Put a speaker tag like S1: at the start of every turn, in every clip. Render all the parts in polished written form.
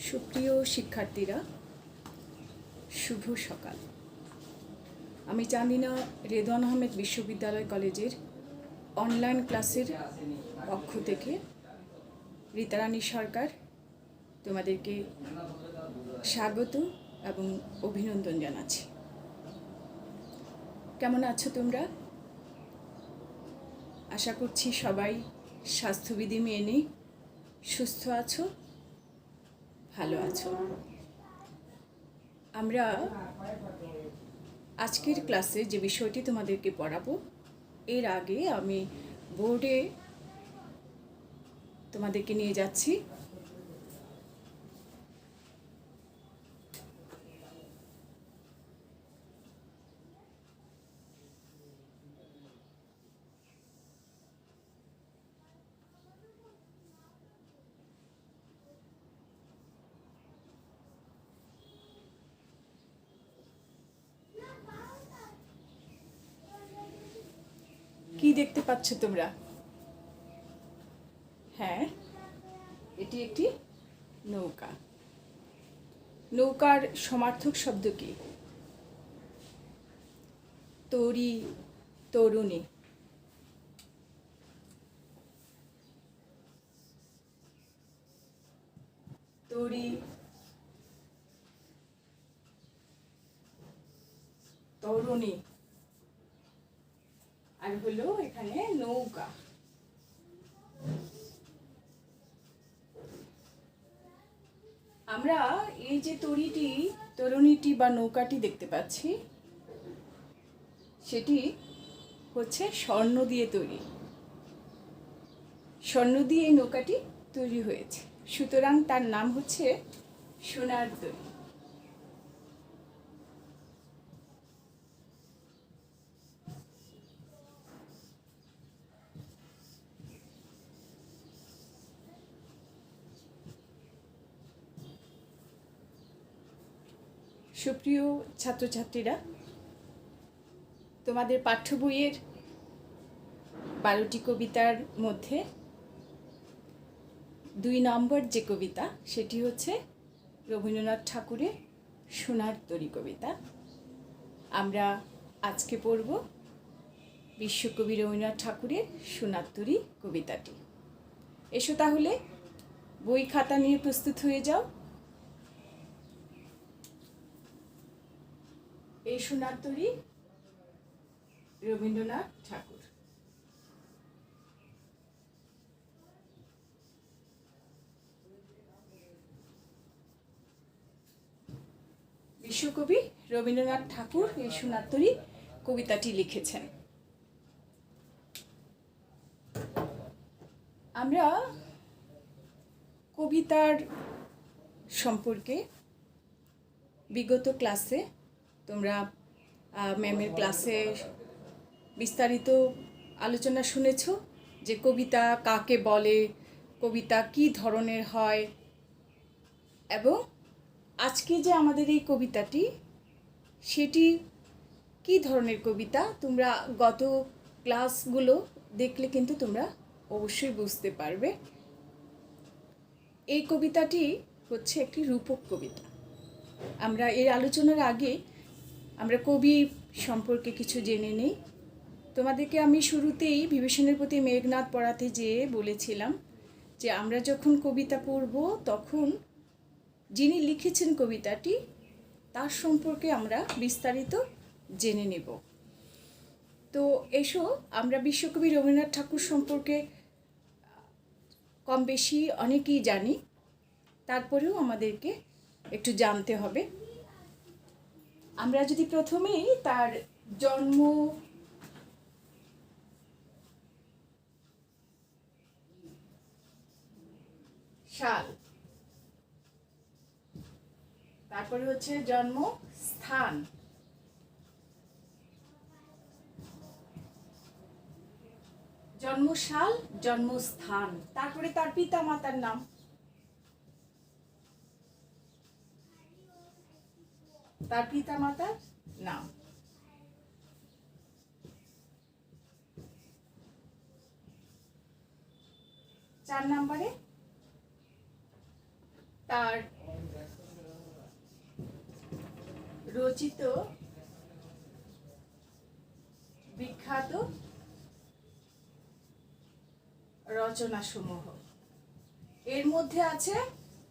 S1: সুপ্রিয় শিক্ষার্থীরা, শুভ সকাল। আমি চান্দিনা রেদওয়ান আহমেদ বিশ্ববিদ্যালয় কলেজের অনলাইন ক্লাসের পক্ষ থেকে রীতারানী সরকার তোমাদেরকে স্বাগত এবং অভিনন্দন জানাচ্ছি। কেমন আছো তোমরা? আশা করছি সবাই স্বাস্থ্যবিধি মেনে সুস্থ আছো, ভালো আছো। আমরা আজকের ক্লাসে যে বিষয়টি তোমাদেরকে পড়াবো, এর আগে আমি বোর্ডে তোমাদেরকে নিয়ে যাচ্ছি। কি দেখতে পাচ্ছ তোমরা? হ্যাঁ, এটি একটি নৌকা। নৌকার সমার্থক শব্দ কি? তরী, তরুণী। তরী, তরুণী, আর হলো এখানে নৌকা। আমরা এই যে তরুণীটি বা নৌকাটি দেখতে পাচ্ছি, সেটি হচ্ছে স্বর্ণ দিয়ে তৈরি। স্বর্ণ দিয়ে এই নৌকাটি তৈরি হয়েছে, সুতরাং তার নাম হচ্ছে সোনার তরী। সুপ্রিয় ছাত্রছাত্রীরা, তোমাদের পাঠ্য বইয়ের 12টি কবিতার মধ্যে 2 নম্বর যে কবিতা, সেটি হচ্ছে রবীন্দ্রনাথ ঠাকুরের সোনার তরী কবিতা। আমরা আজকে পড়ব বিশ্বকবি রবীন্দ্রনাথ ঠাকুরের সোনার তরী কবিতাটি। এসো তাহলে বই খাতা নিয়ে প্রস্তুত হয়ে যাও। এই সোনার তরী রবীন্দ্রনাথ ঠাকুর। বিশ্বকবি রবীন্দ্রনাথ ঠাকুর এই সোনার তরী কবিতাটি লিখেছেন। আমরা কবিতার সম্পর্কে বিগত ক্লাসে, তোমরা ম্যামের ক্লাসে বিস্তারিত আলোচনা শুনেছ যে কবিতা কাকে বলে, কবিতা কি ধরনের হয়, এবং আজকে যে আমাদের এই কবিতাটি, সেটি কি ধরনের কবিতা তোমরা গত ক্লাসগুলো দেখলে কিন্তু তোমরা অবশ্যই বুঝতে পারবে। এই কবিতাটি হচ্ছে একটি রূপক কবিতা। আমরা এর আলোচনার আগে আমরা কবি সম্পর্কে কিছু জেনে নিই। তোমাদেরকে আমি শুরুতেই বিভীষণের প্রতি মেঘনাদ পড়াতে যেয়ে বলেছিলাম যে আমরা যখন কবিতা পড়ব, তখন যিনি লিখেছেন কবিতাটি, তার সম্পর্কে আমরা বিস্তারিত জেনে নেব। তো এসো, আমরা বিশ্বকবি রবীন্দ্রনাথ ঠাকুর সম্পর্কে কম বেশি অনেকেই জানি, তারপরেও আমাদেরকে একটু জানতে হবে। আমরা যদি প্রথমেই তার জন্ম সাল, তারপরে হচ্ছে জন্মস্থান, জন্মসাল, জন্মস্থান, তারপরে তার পিতা মাতার নাম, তার পিতা মাতার নাম, 4 নম্বরে তার রচিত বিখ্যাত রচনাসমূহ। এর মধ্যে আছে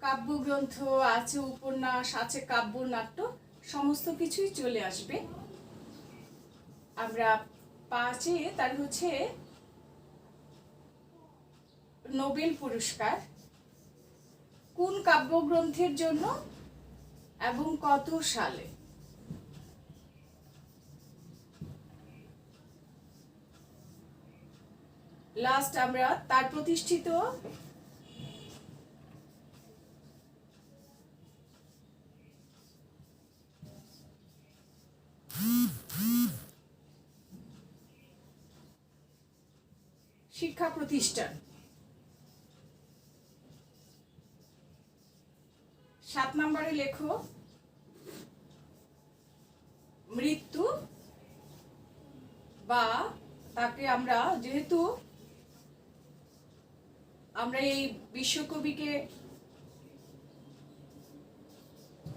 S1: কাব্যগ্রন্থ, আছে উপন্যাস, আছে কাব্যনাট্য, সমস্ত কিছুই চলে আসবে। আমরা পাঁচে তার হচ্ছে নোবেল পুরস্কার কোন কাব্যগ্রন্থের জন্য এবং কত সালে। লাস্ট আমরা তার প্রতিষ্ঠিত শিক্ষা প্রতিষ্ঠান। 7 নম্বরে লেখো মৃত্যু, বা তাকে আমরা, যেহেতু আমরা এই বিশ্বকবিকে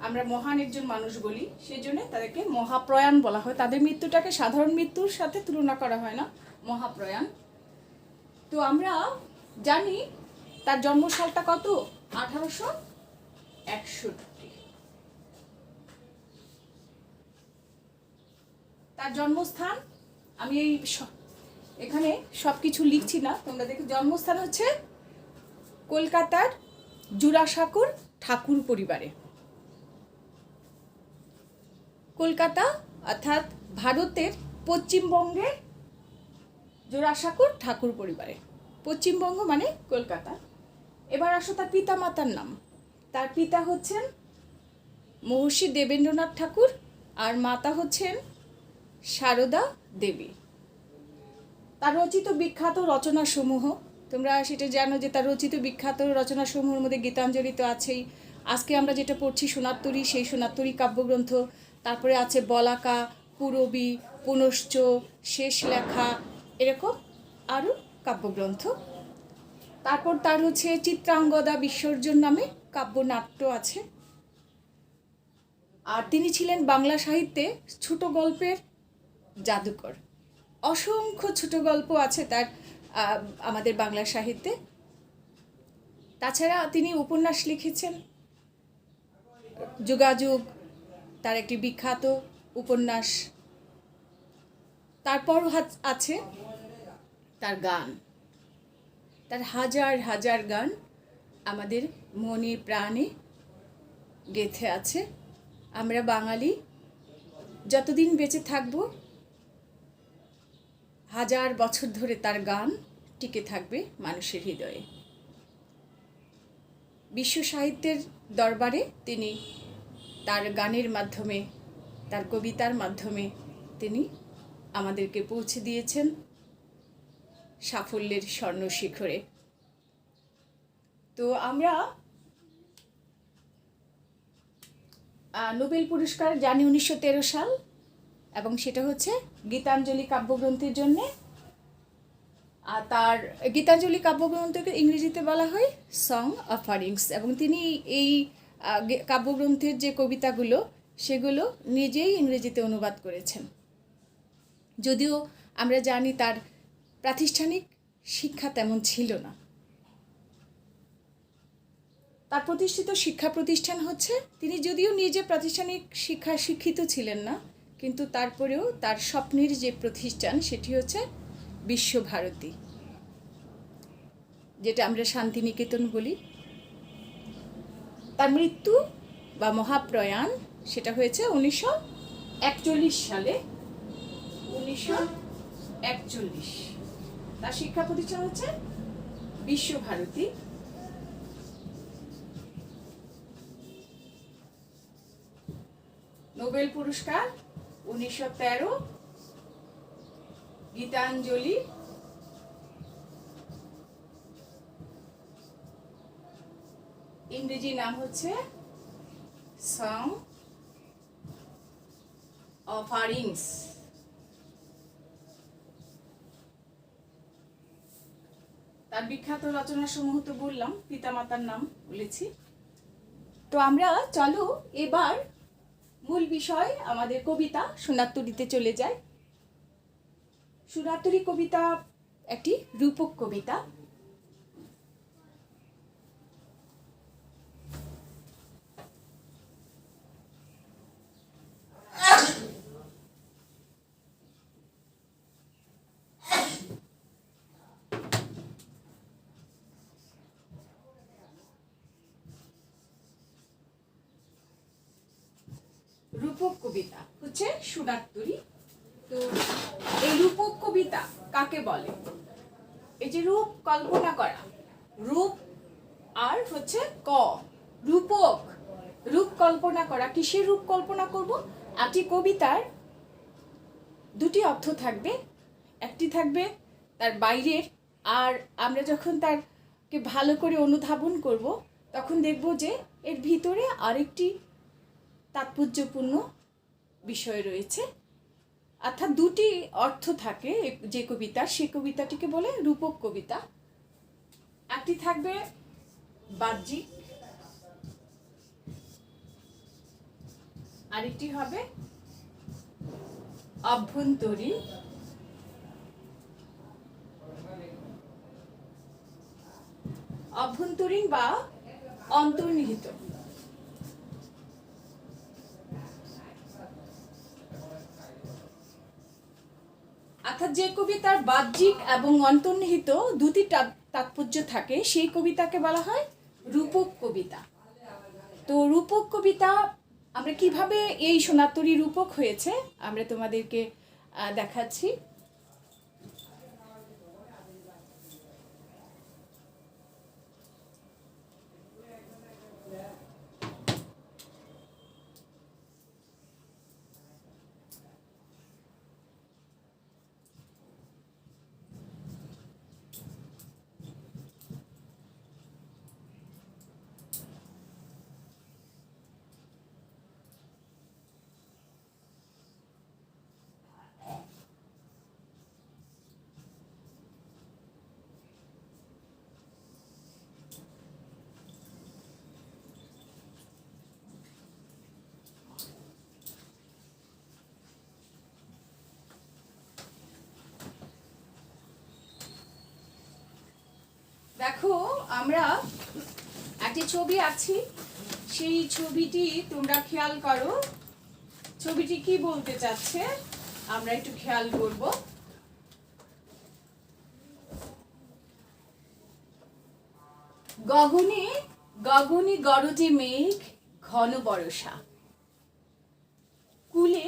S1: আমরা মহান একজন মানুষ বলি, সেজন্য তাদেরকে মহাপ্রয়াণ বলা হয়। তাদের মৃত্যুটাকে সাধারণ মৃত্যুর সাথে তুলনা করা হয় না, মহাপ্রয়াণ। তো আমরা জানি তার জন্মসালটা কত, 1861। তার জন্মস্থান, আমি এই এখানে সবকিছু লিখছি না, তোমরা দেখো। জন্মস্থান হচ্ছে কলকাতার জোড়াসাঁকোর ঠাকুর পরিবারে। কলকাতা অর্থাৎ ভারতের পশ্চিমবঙ্গের জোড়াসাঁকোর ঠাকুর পরিবারে। পশ্চিমবঙ্গ মানে কলকাতা। এবার আসো তার পিতা মাতার নাম। তার পিতা হচ্ছেন মহর্ষি দেবেন্দ্রনাথ ঠাকুর আর মাতা হচ্ছেন সারদা দেবী। তার রচিত বিখ্যাত রচনাসমূহ, তোমরা সেটা জানো যে তার রচিত বিখ্যাত রচনাসমূহের মধ্যে গীতাঞ্জলি তো আছেই। আজকে আমরা যেটা পড়ছি সোনারতরী, সেই সোনারতরী কাব্যগ্রন্থ। তারপরে আছে বলাকা, পূরবী, পুনশ্চ, শেষ লেখা, এরকম আরও কাব্যগ্রন্থ। তারপর তার হচ্ছে চিত্রাঙ্গদা বিসর্জন নামে কাব্যনাট্য আছে। আর তিনি ছিলেন বাংলা সাহিত্যে ছোট গল্পের জাদুকর। অসংখ্য ছোট গল্প আছে তার আমাদের বাংলা সাহিত্যে। তাছাড়া তিনি উপন্যাস লিখেছেন, যোগাযোগ তার একটি বিখ্যাত উপন্যাস। তারপর আছে তার গান, তার হাজার হাজার গান আমাদের মনে প্রাণে গেঁথে আছে। আমরা বাঙালি যতদিন বেঁচে থাকব, হাজার বছর ধরে তার গান টিকে থাকবে মানুষের হৃদয়ে। বিশ্ব সাহিত্যের দরবারে তিনি তার গানের মাধ্যমে, তার কবিতার মাধ্যমে তিনি আমাদেরকে পৌঁছে দিয়েছেন সাফল্যের স্বর্ণ শিখরে। তো আমরা নোবেল পুরস্কার জানি 1913 সাল, এবং সেটা হচ্ছে গীতাঞ্জলি কাব্যগ্রন্থের জন্যে। আর তার গীতাঞ্জলি কাব্যগ্রন্থকে ইংরেজিতে বলা হয় সং অফারিংস, এবং তিনি এই কাব্যগ্রন্থের যে কবিতাগুলো সেগুলো নিজেই ইংরেজিতে অনুবাদ করেছেন। যদিও আমরা জানি তার প্রাতিষ্ঠানিক শিক্ষা তেমন ছিল না। তার প্রতিষ্ঠিত শিক্ষা প্রতিষ্ঠান হচ্ছে, তিনি যদিও নিজে প্রাতিষ্ঠানিক শিক্ষায় শিক্ষিত ছিলেন না, কিন্তু তারপরেও তার স্বপ্নের যে প্রতিষ্ঠান সেটি হচ্ছে বিশ্বভারতী, যেটা আমরা শান্তিনিকেতন বলি। তার মৃত্যু বা মহাপ্রয়াণ সেটা হয়েছে 1941 সালে। 1941। তার শিক্ষা প্রতিষ্ঠান হচ্ছে বিশ্বভারতী। নোবেল পুরস্কার 1913, গীতাঞ্জলি, ইংরেজি নাম হচ্ছে সং অফারিংস। তার বিখ্যাত রচনা সমূহ তো বললাম, পিতামাতার নাম বলেছি। তো আমরা চলো এবার মূল বিষয় আমাদের কবিতা সোনারতরীতে চলে যায়। সোনারতরী কবিতা একটি রূপক কবিতা। রূপক কবিতা হচ্ছে সোনারতরী। তো এই রূপক কবিতা কাকে বলে? এই যে রূপ কল্পনা করা, রূপ আর হচ্ছে রূপক, রূপ কল্পনা করা। কিসের রূপ কল্পনা করব? একটি কবিতার দুটি অর্থ থাকবে, একটি থাকবে তার বাইরের, আর আমরা যখন তারকে ভালো করে অনুধাবন করব তখন দেখব যে এর ভিতরে আরেকটি তাৎপর্যপূর্ণ বিষয় রয়েছে। অর্থাৎ দুটি অর্থ থাকে যে কবিতার, সেই কবিতাটিকে বলে রূপক কবিতা। একটি থাকবে বাহ্যিক, আরেকটি হবে অভ্যন্তরীণ। অভ্যন্তরীণ বা অন্তর্নিহিত। অর্থাৎ যে কবিতার বাহ্যিক এবং অন্তর্নিহিত দুটি তাৎপর্য থাকে সেই কবিতাকে বলা হয় রূপক কবিতা। তো রূপক কবিতা আমরা কিভাবে এই সোনারতরী রূপক হয়েছে আমরা তোমাদেরকে দেখাচ্ছি। দেখো, আমরা একটি ছবি আছি, সেই ছবিটি তোমরা খেয়াল করো। ছবিটি কি বলতে চাচ্ছে আমরা একটু খেয়াল করব। গগনে গগনে গরজে মেঘ ঘন বর্ষা, কুলে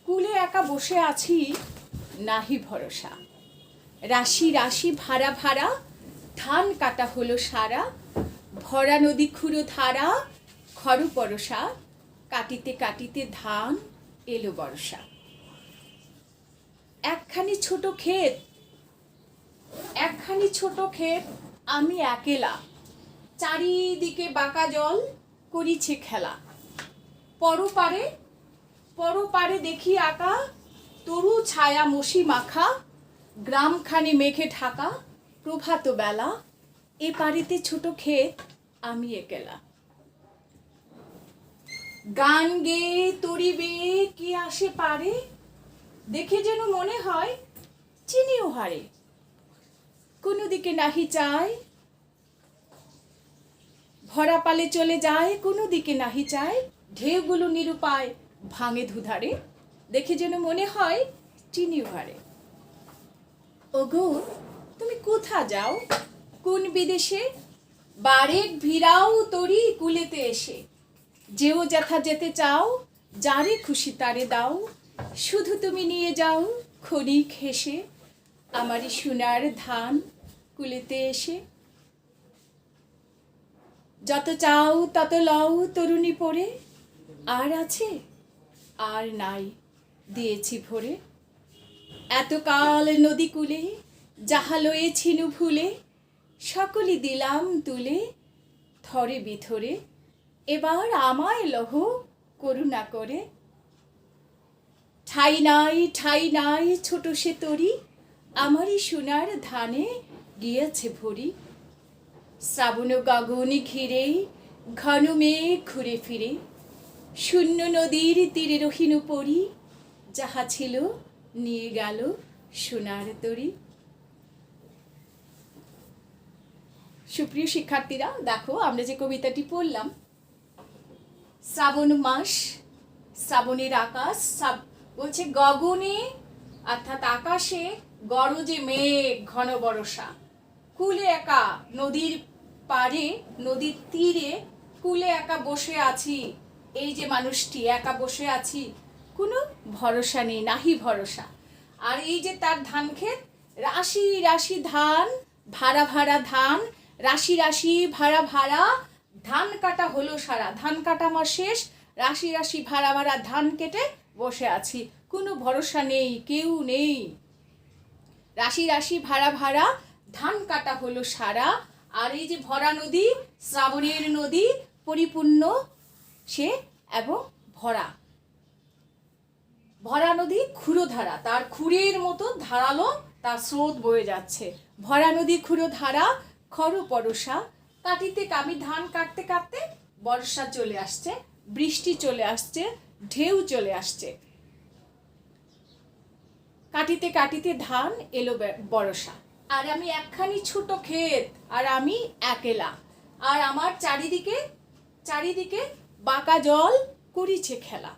S1: কুলে একা বসে আছি নাহি ভরসা। রাশি রাশি ভাড়া ভাড়া ধান কাটা হলো সারা, ভরা নদী ক্ষুরো ধারা খর পরশা, কাটিতে কাটিতে ধান এলো বর্ষা। একখানি ছোট ক্ষেত আমি একেলা, চারিদিকে বাঁকা জল করিছে খেলা। পরপারে দেখি আঁকা তরু ছায়া মশি মাখা, গ্রামখানি মেঘে ঢাকা প্রভাত বেলা। এ পারিতে ছোট ক্ষেত আমি একেলা। গান গেয়ে তরিবে কি আসে পারে, দেখে যেন মনে হয় চিনিও হারে। কোনো দিকে নাহি চায়, ভরা পালে চলে যায়, কোনো দিকে নাহি চায়। ঢেউগুলো নিরুপায় ভাঙে ধুধারে, দেখে যেন মনে হয় চিনিও হারে। ওগো তুমি কোথা যাও, কোন বিদেশে? বারেক ভিড়াও তরি কুলেতে এসে। যেও যথা যেতে চাও, যারে খুশি তারে দাও। শুধু তুমি নিয়ে যাও ক্ষণিক হেসে, আমারই সোনার ধান কুলেতে এসে। যত চাও তত লও তরুণী পরে, আর আছে আর নাই দিয়েছি ভরে। এতকাল নদী কূলে যাহা লয়েছিনু ভুলে, সকলই দিলাম তুলে থরে বিথরে। এবার আমায় লহ করুণা করে। ঠাই নাই ছোট সে তরি, আমারই সোনার ধানে গিয়েছে ভরি। শ্রাবণ গগন ঘিরে ঘন মেঘ ঘুরে ফিরে, শূন্য নদীর তীরে রহিনু পরি, যাহা ছিল নিয়ে গেল সোনার তরী। সুপ্রিয় শিক্ষার্থীরা, দেখো আমরা যে কবিতাটি পড়লাম, শ্রাবণ মাস, শ্রাবণের আকাশ, বলছে গগনে অর্থাৎ আকাশে গরজে মেঘ ঘন বরষা, কুলে একা নদীর পাড়ে, নদীর তীরে কুলে একা বসে আছি। এই যে মানুষটি একা বসে আছি, কোনো ভরসা নেই, নাহি ভরসা। আর এই যে তার ধান ক্ষেত, রাশি রাশি ধান, ভাড়া ভাড়া ধান, রাশি রাশি ভাড়া ভাড়া, ধান কাটা হলো সারা, ধান কাটা আমার শেষ, রাশি রাশি ভাড়া ভাড়া ধান কেটে বসে আছি, কোনো ভরসা নেই, কেউ নেই। রাশি রাশি ভাড়া ভাড়া, ধান কাটা হলো সারা। আর এই যে ভরা নদী, শ্রাবণের নদী, পরিপূর্ণ সে এবং ভরা। ভরা নদী ক্ষুরধারা, তার ক্ষুরের মতো ধারালো তার স্রোত বয়ে যাচ্ছে। ভরা নদী ক্ষুরধারা, খর পরশা, কাটিতে আমি ধান কাটতে কাটতে বর্ষা চলে আসছে, বৃষ্টি চলে আসছে, ঢেউ চলে আসছে। কাটিতে কাটিতে ধান এলো বর্ষা, আর আমি একখানি ছোট ক্ষেত, আর আমি একেলা, আর আমার চারিদিকে চারিদিকে বাঁকা জল করিছে খেলা।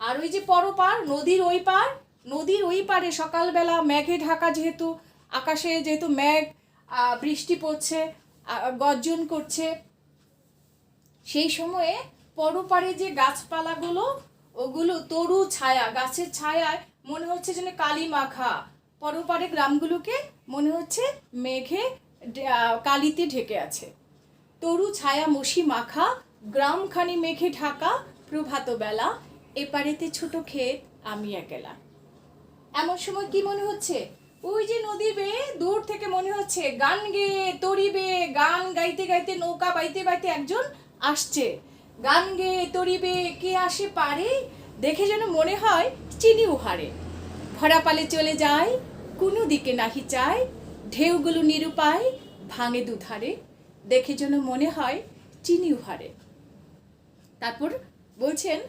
S1: আর ওই যে পরপার, নদীর ওই পার, নদীর ওই পারে সকালবেলা মেঘে ঢাকা, যেহেতু আকাশে যেহেতু মেঘ, বৃষ্টি পড়ছে, গর্জন করছে, সেই সময়ে পরপারে যে গাছপালাগুলো, ওগুলো তরু ছায়া, গাছের ছায়ায় মনে হচ্ছে যেন কালি মাখা। পরপারে গ্রামগুলোকে মনে হচ্ছে মেঘে কালিতে ঢেকে আছে। তরু ছায়া মশি মাখা, গ্রামখানি মেঘে ঢাকা, প্রভাত বেলা, এপারেতে ছোট ক্ষেত আমি একেলা। এমন সময় কি মনে হচ্ছে, ওই যে নদী বেয়ে দূর থেকে মনে হচ্ছে গান গেয়ে তরিবে, গান গাইতে গাইতে নৌকা বাইতে বাইতে একজন আসছে। গান গেয়ে তরিবে, কে আসে পারে, দেখে যেন মনে হয় চিনি উহারে। ভরা পালে চলে যায়, কোনো দিকে নাহি চায়, ঢেউগুলো নিরুপায় ভাঙে দুধারে, দেখে যেন মনে হয় চিনি উহারে। তারপর বলছেন,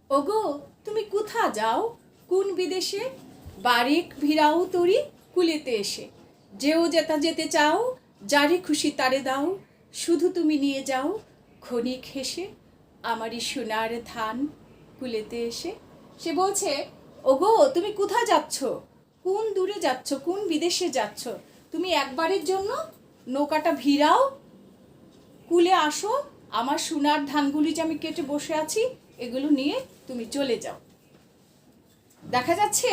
S1: ওগো তুমি কোথা যাও, কোন বিদেশে, বারিক ভিড়াও তরি কুলেতে এসে, যেও যেতা যেতে চাও, যারে খুশি তারে দাও, শুধু তুমি নিয়ে যাও ক্ষণিক হেসে, আমারই সোনার ধান কুলেতে এসে। সে বলছে, ওগো তুমি কোথা যাচ্ছ, কোন দূরে যাচ্ছ, কোন বিদেশে যাচ্ছ, তুমি একবারের জন্য নৌকাটা ভিড়াও, কুলে আসো, আমার সোনার ধানগুলি যে আমি কেটে বসে আছি এগুলো নিয়ে তুমি চলে যাও। দেখা যাচ্ছে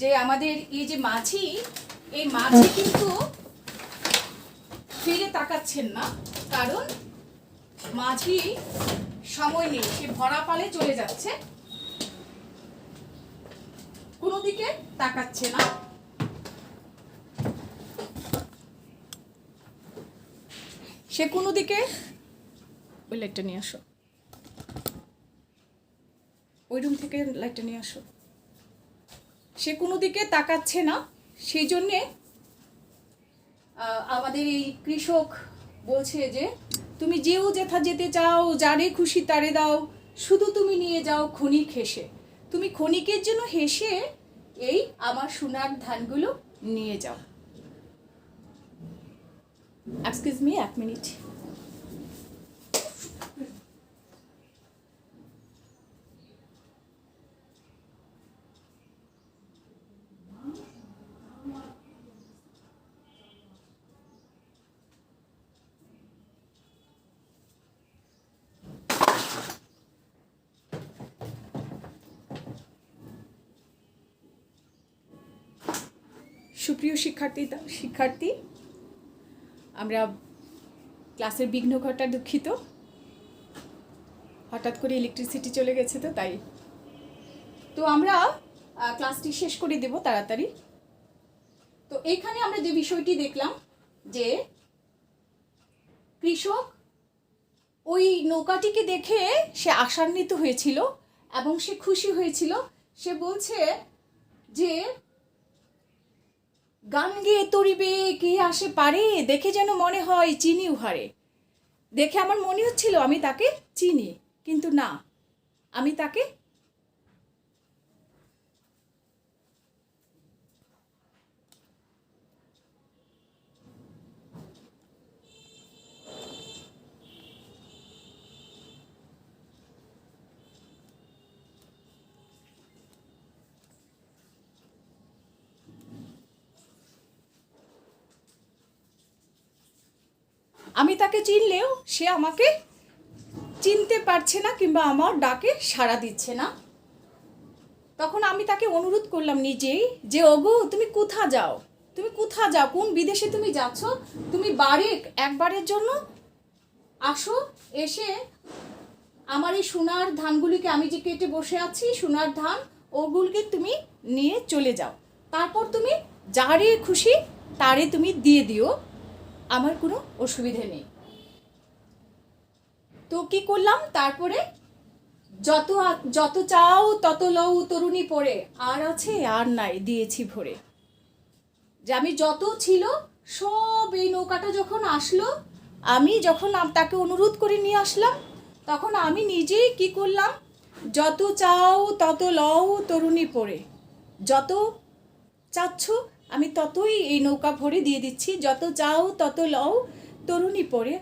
S1: যে আমাদের এই যে মাঝি, এই মাঝি কিন্তু ফিরে তাকাচ্ছেন না, কারণ মাঝি সময় নেই, সে ভরা পালে চলে যাচ্ছে, কোনো দিকে তাকাচ্ছে না। সে কোনো দিকে, ওই লাইটটা নিয়ে আসো, ওই রুম থেকে লাইটটা নিয়ে আসো। সে কোনো দিকে তাকাচ্ছে না, সেই জন্যে আমাদের এই কৃষক বলছে যে, তুমি যেও যেথা যেতে চাও, যারে খুশি তারে দাও, শুধু তুমি নিয়ে যাও ক্ষণিক হেসে। তুমি ক্ষণিকের জন্য হেসে এই আমার সোনার ধানগুলো নিয়ে যাও। এক্সকিউজ মি, এক মিনিট। সুপ্রিয় শিক্ষার্থী, আমরা ক্লাসের বিঘ্ন ঘটা দুঃখিত, হঠাৎ করে ইলেকট্রিসিটি চলে গেছে, তো তাই। তো আমরা ক্লাসটি শেষ করে দেব তাড়াতাড়ি। তো এইখানে আমরা যে বিষয়টি দেখলাম যে কৃষক ওই নৌকাটিকে দেখে সে আশান্বিত হয়েছিল এবং সে খুশি হয়েছিল। সে বলছে যে, গান গেয়ে তরিবে, কে আসে পারে, দেখে যেন মনে হয় চিনি উহারে। দেখে আমার মনে হচ্ছিল আমি তাকে চিনি, কিন্তু না, আমি তাকে চিনলেও সে আমাকে চিনতে পারছে না কিংবা আমার ডাকে সাড়া দিচ্ছে না। তখন আমি তাকে অনুরোধ করলাম নিজেই যে ওগো তুমি কোথা যাও, কোন বিদেশে তুমি যাচ্ছ, তুমি বাড়ি একবারের জন্য আসো, এসে আমার এই সোনার ধানগুলিকে, আমি যে কেটে বসে আছি সোনার ধান, ওগুলিকে তুমি নিয়ে চলে যাও, তারপর তুমি যারে খুশি তারে তুমি দিয়ে দিও, আমার কোনো অসুবিধে নেই। তো কি করলাম, তারপরে যত চাও তত লও তরুণী পড়ে, আর আছে আর নাই দিয়েছি ভরে। যে আমি যত ছিল সব এই নৌকাটা যখন আসলো, আমি যখন তাকে অনুরোধ করে নিয়ে আসলাম, তখন আমি নিজেই কি করলাম, যত চাও তত লও তরুণী পড়ে, যত চাচ্ছ আমি ততই এই নৌকা ভরে দিয়ে দিচ্ছি, যত চাও তত লও তরুণী পড়ে,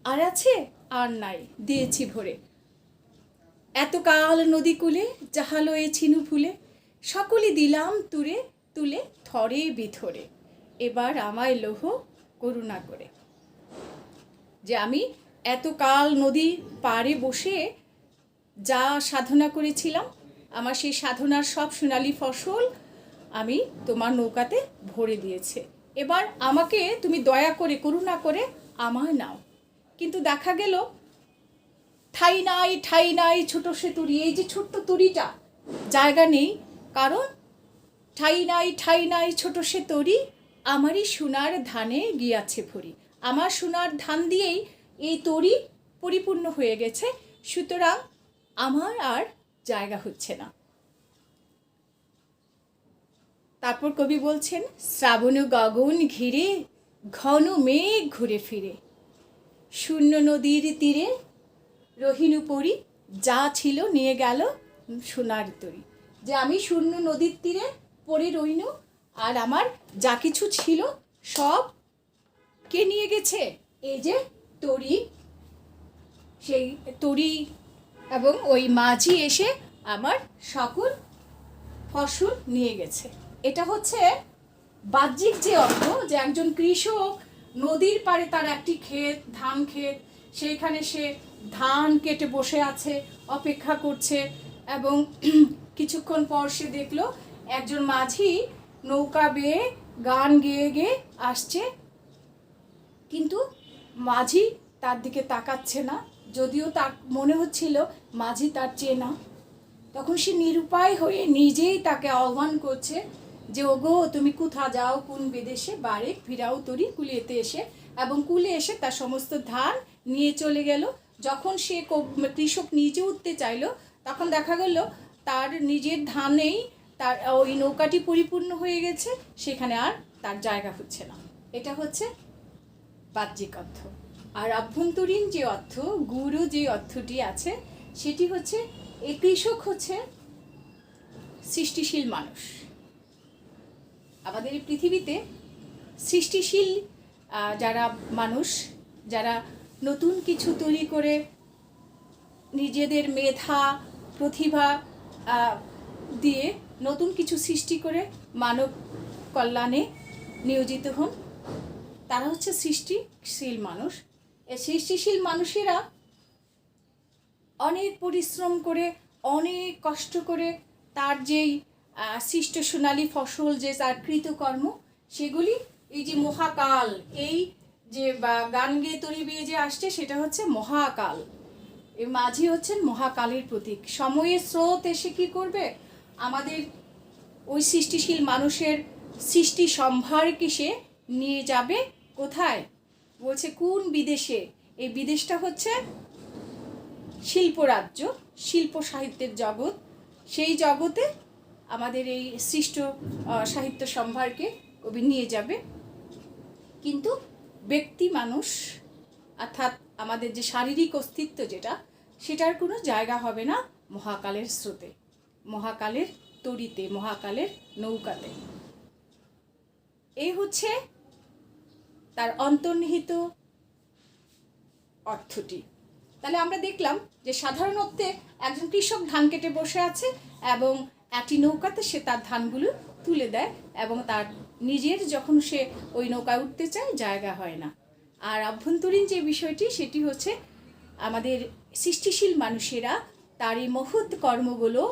S1: আর আছে আর নাই দিয়েছি ভরে। এতকাল নদী কূলে যাহালো এ ছিনু ফুলে, সকলে দিলাম তুলে তুলে থরে বিথরে, এবার আমায় লোহ করুণা করে। যে আমি এতকাল নদী পাড়ে বসে যা সাধনা করেছিলাম, আমার সেই সাধনার সব সোনালি ফসল আমি তোমার নৌকাতে ভরে দিয়েছে, এবার আমাকে তুমি দয়া করে করুণা করে আমায় নাও। কিন্তু দেখা গেল ঠাই নাই ছোট সে তরি, এই যে ছোট্ট তরিটা জায়গা নেই, কারণ ঠাই নাই ছোট সে তরি, আমারই সোনার ধানে গিয়াছে ভরি, আমার সোনার ধান দিয়েই এই তরি পরিপূর্ণ হয়ে গেছে, সুতরাং আমার আর জায়গা হচ্ছে না। তারপর কবি বলছেন, শ্রাবণ গগন ঘিরে ঘন মেঘ ঘুরে ফিরে, শূন্য নদীর তীরে রহিনু পরি, যা ছিল নিয়ে গেল সোনার তরি। যে আমি শূন্য নদীর তীরে পড়ে রইনু, আর আমার যা কিছু ছিল সব কে নিয়ে গেছে, এই যে তরি, সেই তরি এবং ওই মাঝি এসে আমার সকল ফসল নিয়ে গেছে। এটা হচ্ছে বাহ্যিক যে অর্থ, যে একজন কৃষক নদীর পাড়ে তার একটি ক্ষেত, ধান ক্ষেত, সেইখানে সে ধান কেটে বসে আছে, অপেক্ষা করছে, এবং কিছুক্ষণ পর সে দেখলো একজন মাঝি নৌকা বেয়ে গান গেয়ে গেয়ে আসছে, কিন্তু মাঝি তার দিকে তাকাচ্ছে না, যদিও তার মনে হচ্ছিল মাঝি তার চেনা। তখন সে নিরুপায় হয়ে নিজেই তাকে আহ্বান করছে যে ওগো তুমি কোথা যাও, কোন বিদেশে, বাড়ি ফিরাও তরি কুলিয়েতে এসে, এবং কুলে এসে তার সমস্ত ধান নিয়ে চলে গেল। যখন সে কৃষক নিচে উঠতে চাইলো, তখন দেখা গেল তার নিজের ধানেই তার ওই নৌকাটি পরিপূর্ণ হয়ে গেছে, সেখানে আর তার জায়গা হচ্ছে না। এটা হচ্ছে বাহ্যিক অর্থ। আর অভ্যন্তরীণ যে অর্থ, গুরু যে অর্থটি আছে, সেটি হচ্ছে এই কৃষক হচ্ছে সৃষ্টিশীল মানুষ। আমাদের এই পৃথিবীতে সৃষ্টিশীল যারা মানুষ, যারা নতুন কিছু তৈরি করে নিজেদের মেধা প্রতিভা দিয়ে নতুন কিছু সৃষ্টি করে মানব কল্যাণে নিয়োজিত হন, তারা হচ্ছে সৃষ্টিশীল মানুষ। এই সৃষ্টিশীল মানুষেরা অনেক পরিশ্রম করে, অনেক কষ্ট করে তার যেই সৃষ্ট সোনালি ফসল, যে তার কৃতকর্ম, সেগুলি এই যে মহাকাল, এই যে গান গেয়ে তরি বেয়ে যে আসছে, সেটা হচ্ছে মহাকাল। এই মাঝি হচ্ছেন মহাকালের প্রতীক। সময়ের স্রোত এসে কি করবে, আমাদের ওই সৃষ্টিশীল মানুষের সৃষ্টি সম্ভারকে সে নিয়ে যাবে কোথায়, বলছে কোন বিদেশে। এই বিদেশটা হচ্ছে শিল্পরাজ্য, শিল্প সাহিত্যের জগৎ। সেই জগতে আমাদের এই সৃষ্ট সাহিত্য সম্ভারকে কবি নিয়ে যাবে। কিন্তু ব্যক্তি মানুষ, অর্থাৎ আমাদের যে শারীরিক অস্তিত্ব, যেটা সেটার কোনো জায়গা হবে না মহাকালের স্রোতে, মহাকালের তড়িতে, মহাকালের নৌকাতে। এই হচ্ছে তার অন্তর্নিহিত অর্থটি। তাহলে আমরা দেখলাম যে সাধারণ অর্থে একজন কৃষক ধান কেটে বসে আছে এবং একটি নৌকাতে সে তার ধানগুলো তুলে দেয় এবং তার নিজের যখন সে ওই নৌকায় উঠতে চায় জায়গা হয় না। আর অভ্যন্তরীণ যে বিষয়টি সেটি হচ্ছে আমাদের সৃষ্টিশীল মানুষেরা তার এই মহৎ কর্মগুলো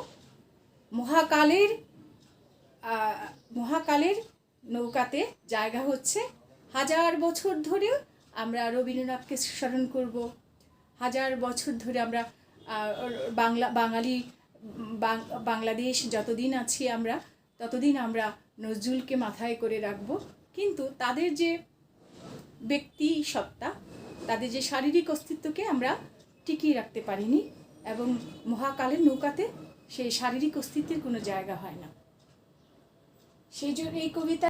S1: মহাকালের নৌকাতে জায়গা হচ্ছে। হাজার বছর ধরেও আমরা রবীন্দ্রনাথকে স্মরণ করব, হাজার বছর ধরে আমরা বাংলাদেশ যতদিন আছি আমরা ততদিন আমরা নজরুলকে মাথায় করে রাখব। কিন্তু তাদের যে ব্যক্তি সত্তা, তাদের যে শারীরিক অস্তিত্বকে আমরা টিকিয়ে রাখতে পারিনি এবং মহাকালের নৌকাতে সেই শারীরিক অস্তিত্বের কোনো জায়গা হয় না। সেই জন্য এই কবিতা